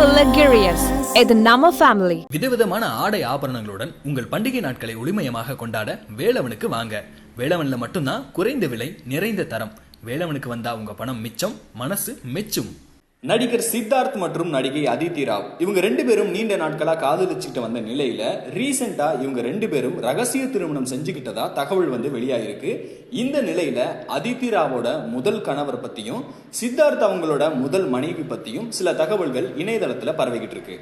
Luxurious. இது நம்ம family. விதவிதமான ஆடை ஆபரணங்களுடன் உங்கள் பண்டிகை நாட்களை ஒளிமயமாக கொண்டாட வேலவனுக்கு வாங்க. வேலவன்ல மட்டும்தான் குறைந்த விலை, நிறைந்த தரம். வேலவனுக்கு வந்தா உங்க பணம் மிச்சம், மனசு மெச்சும். நடிகர் சித்தார்த் மற்றும் நடிகை அதித்தி ராவ் இவங்க ரெண்டு பேரும் நீண்ட நாட்களா காதலிச்சுட்டு வந்த நிலையில ரீசெண்டா இவங்க ரெண்டு பேரும் ரகசிய திருமணம் செஞ்சுக்கிட்டதா தகவல் வெளியாயிருக்கு. இந்த நிலையில அதித்தி ராவோட முதல் கணவர் பத்தியும் சித்தார்த் அவங்களோட முதல் மனைவி பத்தியும் சில தகவல்கள் இணையதளத்துல பரவிக்கிட்டு இருக்கு.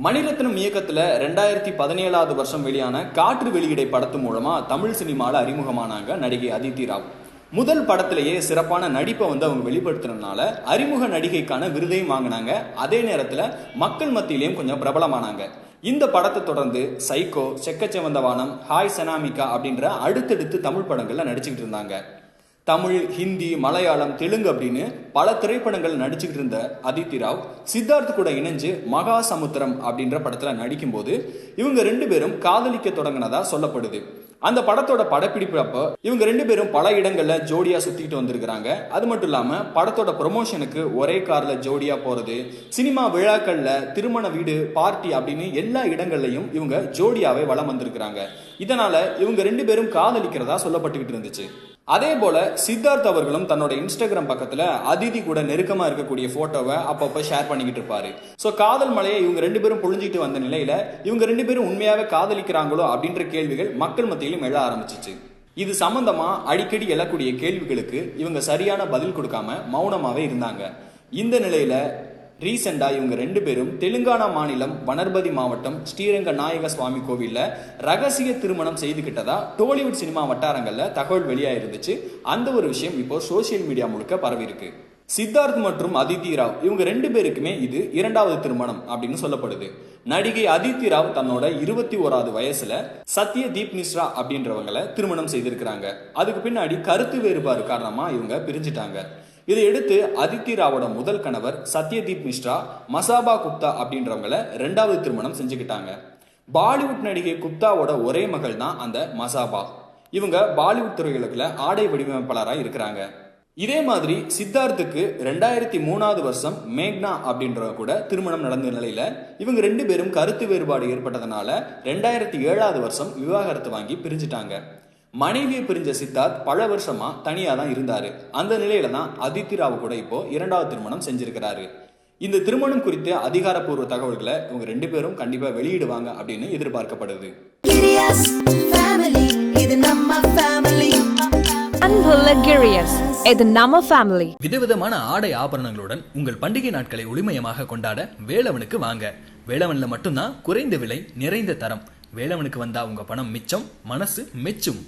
மணிரத்னம் இயக்கத்துல 2017 வருஷம் வெளியான காற்று வெளியிடை படத்து மூலமா தமிழ் சினிமால அறிமுகமானாங்க நடிகை அதித்தி ராவ். முதல் படத்திலேயே சிறப்பான நடிப்பை அவங்க வெளிப்படுத்தினால அறிமுக நடிகைக்கான விருதையும் வாங்கினாங்க. அதே நேரத்துல மக்கள் மத்தியிலையும் கொஞ்சம் பிரபலமானாங்க. இந்த படத்தை தொடர்ந்து சைக்கோ, செக்கச்செவந்த வானம், ஹாய் சனாமிகா அப்படின்ற அடுத்தடுத்து தமிழ் படங்கள்ல நடிச்சுக்கிட்டு இருந்தாங்க. தமிழ், ஹிந்தி, மலையாளம், தெலுங்கு அப்படின்னு பல திரைப்படங்கள் நடிச்சுக்கிட்டு இருந்த அதித்தி ராவ் சித்தார்த் கூட இணைஞ்சு மகா சமுத்திரம் அப்படின்ற படத்துல நடிக்கும் போது இவங்க ரெண்டு பேரும் காதலிக்க தொடங்கினதா சொல்லப்படுது. அந்த படத்தோட படப்பிடிப்பு அப்போ இவங்க ரெண்டு பேரும் பல இடங்கள்ல ஜோடியா சுத்திட்டு வந்திருக்கிறாங்க. அது மட்டும் இல்லாம படத்தோட ப்ரொமோஷனுக்கு ஒரே கார்ல ஜோடியா போறது, சினிமா விழாக்கள்ல, திருமண வீடு, பார்ட்டி அப்படின்னு எல்லா இடங்கள்லயும் இவங்க ஜோடியாவே வலம் வந்திருக்கிறாங்க. இதனால இவங்க ரெண்டு பேரும் காதலிக்கிறதா சொல்லப்பட்டுக்கிட்டு இருந்துச்சு. அதே போல சித்தார்த் அவர்களும் தன்னோட இன்ஸ்டாகிராம் பக்கத்துல அதிதி கூட நெருக்கமா இருக்கக்கூடிய போட்டோவை அப்பப்ப ஷேர் பண்ணிக்கிட்டு இருப்பாரு. சோ காதல் மலையை இவங்க ரெண்டு பேரும் பொழிஞ்சிட்டு வந்த நிலையில இவங்க ரெண்டு பேரும் உண்மையாவே காதலிக்கிறாங்களோ அப்படின்ற கேள்விகள் மக்கள் மத்தியிலும் எழ ஆரம்பிச்சிச்சு. இது சம்பந்தமா அடிக்கடி எழக்கூடிய கேள்விகளுக்கு இவங்க சரியான பதில் கொடுக்காம மௌனமாவே இருந்தாங்க. இந்த நிலையில ரீசெண்டா இவங்க ரெண்டு பேரும் தெலுங்கானா மாநிலம் வனர்பதி மாவட்டம் ஸ்ரீரங்க நாயக சுவாமி கோவில்ல ரகசிய திருமணம் செய்துகிட்டதா டோலிவுட் சினிமா வட்டாரங்கள்ல தகவல் வெளியாயிருந்துச்சு. அந்த ஒரு விஷயம் இப்போ சோசியல் மீடியா முழுக்க பரவி இருக்கு. சித்தார்த் மற்றும் அதித்தி ராவ் இவங்க ரெண்டு பேருக்குமே இது இரண்டாவது திருமணம் அப்படின்னு சொல்லப்படுது. நடிகை அதித்தி ராவ் தன்னோட 21வது வயசுல சத்யதீப் மிஸ்ரா அப்படின்றவங்களை திருமணம் செய்திருக்கிறாங்க. அதுக்கு பின்னாடி கருத்து வேறுபாடு காரணமா இவங்க பிரிஞ்சுட்டாங்க. இதையடுத்து அதித்தி ராவோட முதல் கணவர் சத்யதீப் மிஸ்ரா மசாபா குப்தா அப்படின்றவங்களை ரெண்டாவது திருமணம் செஞ்சுக்கிட்டாங்க. பாலிவுட் நடிகை குப்தாவோட ஒரே மகள் தான் அந்த மசாபா. இவங்க பாலிவுட் துறைகளுக்குள்ள ஆடை வடிவமைப்பாளராக இருக்கிறாங்க. இதே மாதிரி சித்தார்த்துக்கு 2003 வருஷம் மேக்னா அப்படின்றவங்க கூட திருமணம் நடந்த நிலையில இவங்க ரெண்டு பேரும் கருத்து வேறுபாடு ஏற்பட்டதுனால 2007 வருஷம் விவாகரத்து வாங்கி பிரிஞ்சுட்டாங்க. மனைவியை பிரிஞ்ச சித்தார்த் பல வருஷமா தனியா தான் இருந்தாரு. அந்த நிலையில தான் அதித்தி ராவ் கூட இப்போ இரண்டாவது திருமணம் செஞ்சிருக்கிறாரு. இந்த திருமணம் குறித்த அதிகாரப்பூர்வ தகவல்களை இவங்க ரெண்டு பேரும் கண்டிப்பா வெளியிடுவாங்க அப்படின்னு எதிர்பார்க்கப்படுது. விதவிதமான ஆடை ஆபரணங்களுடன் உங்கள் பண்டிகை நாட்களை ஒளிமயமாக கொண்டாட வேலவனுக்கு வாங்க. வேலவன்ல மட்டும்தான் குறைந்த விலை, நிறைந்த தரம். வேலவனுக்கு வந்தா உங்க பணம் மிச்சம், மனசு மெச்சும்.